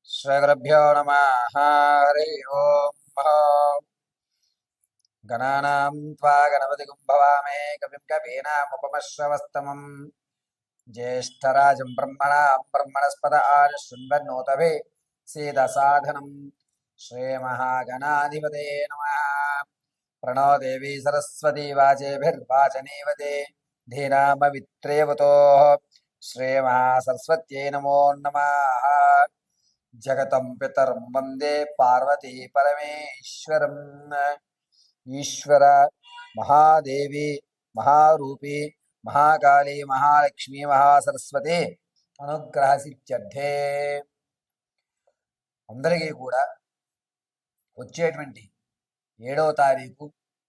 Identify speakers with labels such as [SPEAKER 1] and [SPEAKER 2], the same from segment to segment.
[SPEAKER 1] శ్రీగురుభ్యో నమః. హరి ఓం. గణానాం త్వా గణపతిం భవామే కవిం కవీనాముపమశ్రవస్తమం జ్యేష్ఠరాజం బ్రహ్మణాం బ్రహ్మణస్పద ఆనుశృణ్వన్నోతవే సీదసాధనం. శ్రీమహాగణాధిపతయే నమః. ప్రణో దేవీ సరస్వతీ వాచేభిర్వాచనీవతే ధీనామవిత్రేవతో. శ్రీమహాసరస్వత్యై నమో నమః. జగతం పితరం వందే పార్వతీ పరమేశ్వరం. ఈశ్వర మహాదేవి మహారూపి మహాకాళీ మహాలక్ష్మి మహాసరస్వతి అనుగ్రహ సిద్ధ్యర్థే. అందరికీ కూడా వచ్చేటువంటి 7వ తారీఖు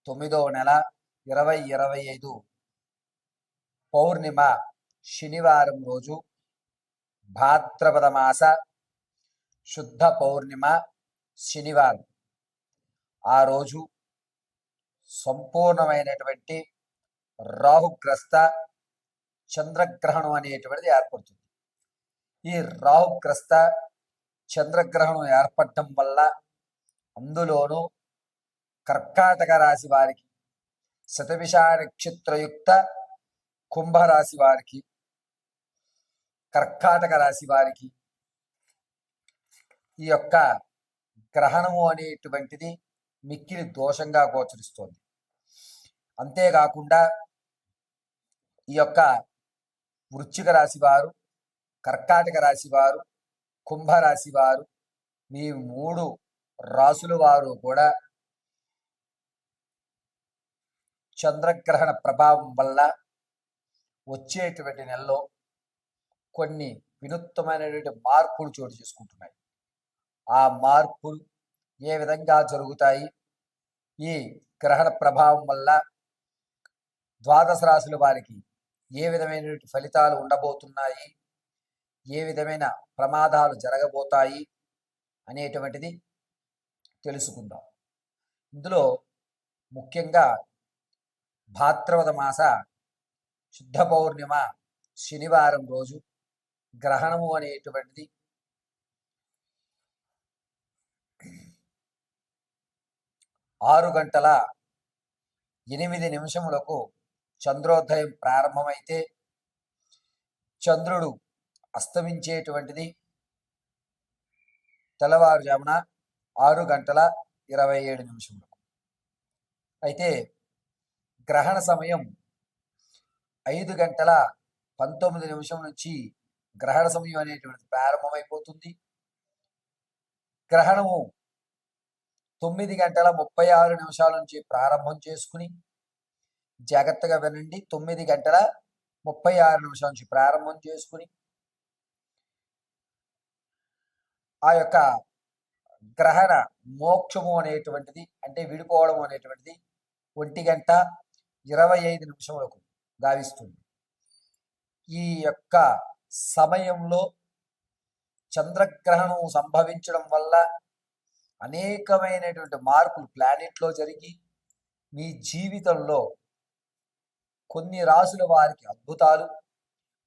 [SPEAKER 1] 9వ నెల 2025 పౌర్ణిమ శనివారం రోజు భాద్రపద మాస శుద్ధ పౌర్ణిమ శనివారం. ఆ రోజు సంపూర్ణమైనటువంటి రాహుగ్రస్త చంద్రగ్రహణం అనేటువంటిది ఏర్పడుతుంది. ఈ రాహుగ్రస్త చంద్రగ్రహణం ఏర్పడటం వల్ల అందులోనూ కర్కాటక రాశి వారికి, శతభిష నక్షత్రయుక్త కుంభరాశి వారికి, కర్కాటక రాశి వారికి ఈ యొక్క గ్రహణము అనేటువంటిది మిక్కిలి దోషంగా గోచరిస్తోంది. అంతేకాకుండా ఈ యొక్క వృశ్చిక రాశి వారు, కర్కాటక రాశి వారు, కుంభరాశి వారు, ఈ 3 రాసుల వారు కూడా చంద్రగ్రహణ ప్రభావం వల్ల వచ్చేటువంటి నెలలో కొన్ని వినూత్నమైనటువంటి మార్పులు చోటు చేసుకుంటున్నాయి. ఆ మార్పులు ఏ విధంగా జరుగుతాయి, ఈ గ్రహణ ప్రభావం వల్ల ద్వాదశ రాశుల వారికి ఏ విధమైనటువంటి ఫలితాలు ఉండబోతున్నాయి, ఏ విధమైన ప్రమాదాలు జరగబోతాయి అనేటువంటిది తెలుసుకుందాం. ఇందులో ముఖ్యంగా భాద్రపద మాస శుద్ధ పౌర్ణిమ శనివారం రోజు గ్రహణము అనేటువంటిది 6:08 చంద్రోదయం ప్రారంభమైతే చంద్రుడు అస్తమించేటువంటిది తెల్లవారుజామున 6:27. అయితే గ్రహణ సమయం 5:19 నుంచి గ్రహణ సమయం అనేటువంటిది ప్రారంభమైపోతుంది. గ్రహణము 9:36 నుంచి ప్రారంభం చేసుకుని, జాగ్రత్తగా వినండి, 9:36 నుంచి ప్రారంభం చేసుకుని ఆ యొక్క గ్రహణ మోక్షము అనేటువంటిది, అంటే విడిపోవడం అనేటువంటిది 1:25 గావిస్తుంది. ఈ యొక్క సమయంలో చంద్రగ్రహణం సంభవించడం వల్ల అనేకమైనటువంటి మార్పులు ప్లానెట్లో జరిగి మీ జీవితంలో కొన్ని రాశుల వారికి అద్భుతాలు,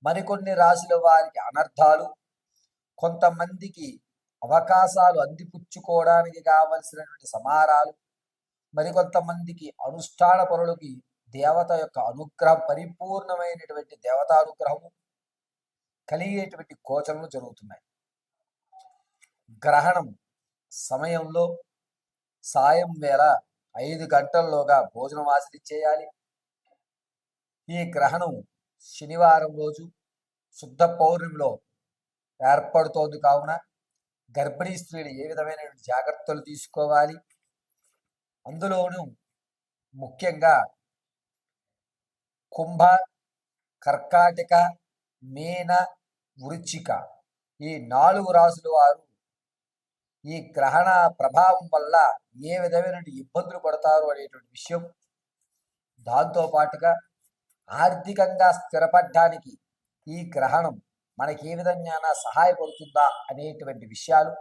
[SPEAKER 1] మరికొన్ని రాశుల వారికి అనర్థాలు, కొంతమందికి అవకాశాలు అందిపుచ్చుకోవడానికి కావలసినటువంటి సమారాలు, మరికొంతమందికి అనుష్ఠాన పరులకి దేవత యొక్క అనుగ్రహం, పరిపూర్ణమైనటువంటి దేవతానుగ్రహము కలిగేటువంటి గోచరలు జరుగుతున్నాయి. గ్రహణం సమయంలో సాయం వేళ 5 గంటల్లోగా భోజనం ఆచరించేయాలి. ఈ గ్రహణం శనివారం రోజు శుద్ధ పౌర్ణమిలో ఏర్పడుతోంది కావున గర్భిణీ స్త్రీలు ఏ విధమైన జాగ్రత్తలు తీసుకోవాలి, అందులోనూ ముఖ్యంగా కుంభ, కర్కాటక, మీన, వృశ్చిక ఈ 4 రాసుల వారు ఈ గ్రహణ ప్రభావం వల్ల ఏ విధమైన ఇబ్బందులు పడతారు అనేటువంటి విషయం, దాంతో పాటుగా ఆర్థికంగా స్థిరపడడానికి ఈ గ్రహణం మనకి ఏ విధంగా సహాయపడుతుందా అనేటువంటి విషయాలు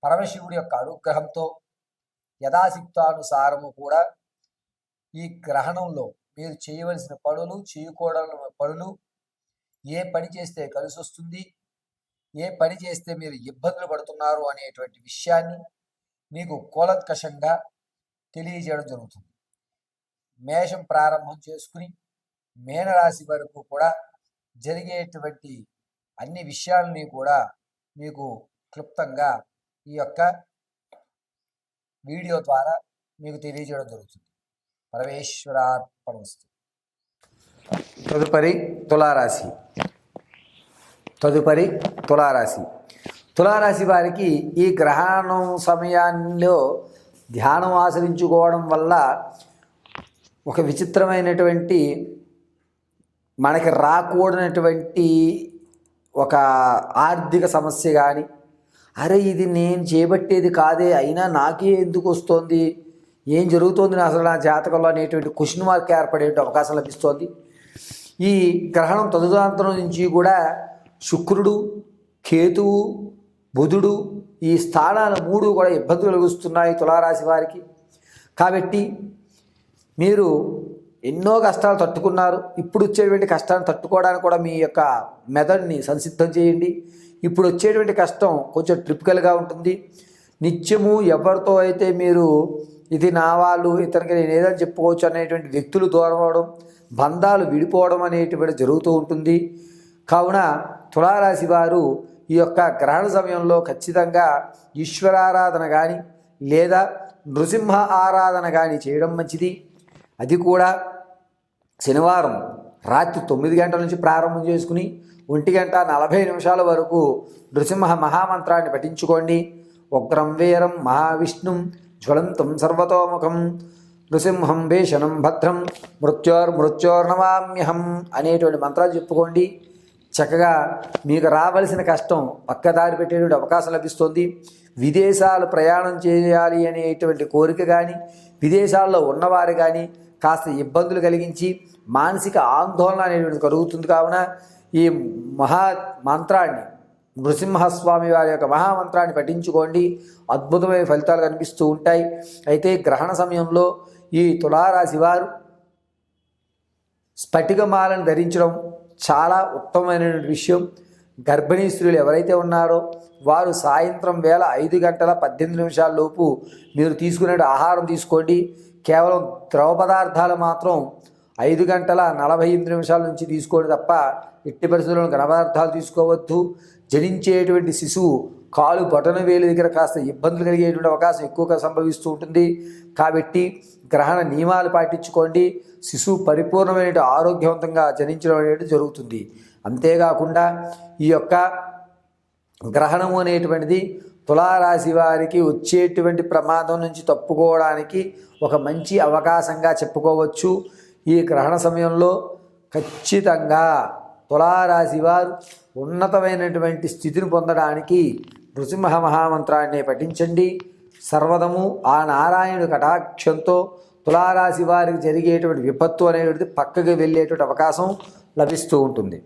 [SPEAKER 1] పరమశివుడి యొక్క అనుగ్రహంతో యథాశక్తానుసారము కూడా ఈ గ్రహణంలో మీరు చేయవలసిన పనులు, చేయకూడని పనులు, ఏ పని చేస్తే కలిసి వస్తుంది, ఏ పని చేస్తే మీరు ఇబ్బందులు పడుతున్నారు అనేటువంటి విషయాన్ని మీకు కూలంకషంగా తెలియజేయడం జరుగుతుంది. మేషం ప్రారంభం చేసుకుని మీనరాశి వరకు కూడా జరిగేటువంటి అన్ని విషయాలని కూడా మీకు క్లుప్తంగా ఈ యొక్క వీడియో ద్వారా మీకు తెలియజేయడం జరుగుతుంది. పరమేశ్వరార్పణమస్తు. తదుపరి తులారాశి. తులారాశి వారికి ఈ గ్రహణం సమయాల్లో ధ్యానం ఆచరించుకోవడం వల్ల ఒక విచిత్రమైనటువంటి మనకి రాకూడనటువంటి ఒక ఆర్థిక సమస్య కానీ, అరే ఇది నేను చేపట్టేది కాదే అయినా నాకే ఎందుకు వస్తుంది, ఏం జరుగుతోంది అసలు నా జాతకంలో అనేటువంటి క్వశ్చన్ మార్క్ ఏర్పడే అవకాశం లభిస్తోంది. ఈ గ్రహణం తదుదాంతరం నుంచి కూడా శుక్రుడు, కేతువు, బుధుడు ఈ స్థానాలు 3 కూడా ఇబ్బందులు కలిగిస్తున్నాయి తులారాశి వారికి. కాబట్టి మీరు ఎన్నో కష్టాలు తట్టుకున్నారు. ఇప్పుడు వచ్చేటువంటి కష్టాన్ని తట్టుకోవడానికి కూడా మీ యొక్క మెదడుని సంసిద్ధం చేయండి. ఇప్పుడు వచ్చేటువంటి కష్టం కొంచెం ట్రిపికల్గా ఉంటుంది. నిత్యము ఎవరితో అయితే మీరు ఇది నా వాళ్ళు, ఇతనికి నేను ఏదని చెప్పుకోవచ్చు అనేటువంటి వ్యక్తులు దూరం అవడం, బంధాలు విడిపోవడం అనేటువంటి జరుగుతూ ఉంటుంది. కావున తులారాశి వారు ఈ యొక్క గ్రహణ సమయంలో ఖచ్చితంగా ఈశ్వరారాధన కానీ లేదా నృసింహ ఆరాధన కానీ చేయడం మంచిది. అది కూడా శనివారం రాత్రి 9 గంటల నుంచి ప్రారంభం చేసుకుని 1:40 వరకు నృసింహ మహామంత్రాన్ని పఠించుకోండి. ఉగ్రం వీరం మహావిష్ణుం జ్వలంతం సర్వతోముఖం నృసింహం భీషణం భద్రం మృత్యోర్నమామ్యహం అనేటువంటి మంత్రాలు చెప్పుకోండి. చక్కగా మీకు రావలసిన కష్టం పక్కదారి పెట్టేటువంటి అవకాశం లభిస్తుంది. విదేశాలు ప్రయాణం చేయాలి అనేటువంటి కోరిక కానీ, విదేశాల్లో ఉన్నవారు కానీ కాస్త ఇబ్బందులు కలిగించి మానసిక ఆందోళన అనేటువంటి కలుగుతుంది. కావున ఈ మంత్రాన్ని, నృసింహస్వామి వారి యొక్క మహామంత్రాన్ని పఠించుకోండి. అద్భుతమైన ఫలితాలు కనిపిస్తూ ఉంటాయి. అయితే గ్రహణ సమయంలో ఈ తులారాశి వారు స్ఫటికమాలను ధరించడం చాలా ఉత్తమమైన విషయం. గర్భిణీ స్త్రీలు ఎవరైతే ఉన్నారో వారు సాయంత్రం వేళ 5:18 లోపు మీరు తీసుకునే ఆహారం తీసుకోండి. కేవలం ద్రవ పదార్థాలు మాత్రం 5:48 నుంచి తీసుకోండి తప్ప ఎట్టి పరిస్థితుల్లో ఘన పదార్థాలు తీసుకోవద్దు. జనించేటువంటి శిశువు కాలు బొటన వేలు దగ్గర కాస్త ఇబ్బందులు కలిగేటువంటి అవకాశం ఎక్కువగా సంభవిస్తూ ఉంటుంది. కాబట్టి గ్రహణ నియమాలు పాటించుకోండి. శిశువు పరిపూర్ణమైన ఆరోగ్యవంతంగా జనించడం అనేది జరుగుతుంది. అంతేకాకుండా ఈ యొక్క గ్రహణము అనేటువంటిది తులారాశి వారికి వచ్చేటువంటి ప్రమాదం నుంచి తప్పుకోవడానికి ఒక మంచి అవకాశంగా చెప్పుకోవచ్చు. ఈ గ్రహణ సమయంలో ఖచ్చితంగా తులారాశి వారు ఉన్నతమైనటువంటి స్థితిని పొందడానికి నృసింహ మహామంత్రాన్ని పఠించండి. సర్వదము ఆ నారాయణుడి కటాక్షంతో తులారాశి వారికి జరిగేటువంటి విపత్తు అనేటువంటిది పక్కకి వెళ్ళేటువంటి అవకాశం లభిస్తూ ఉంటుంది.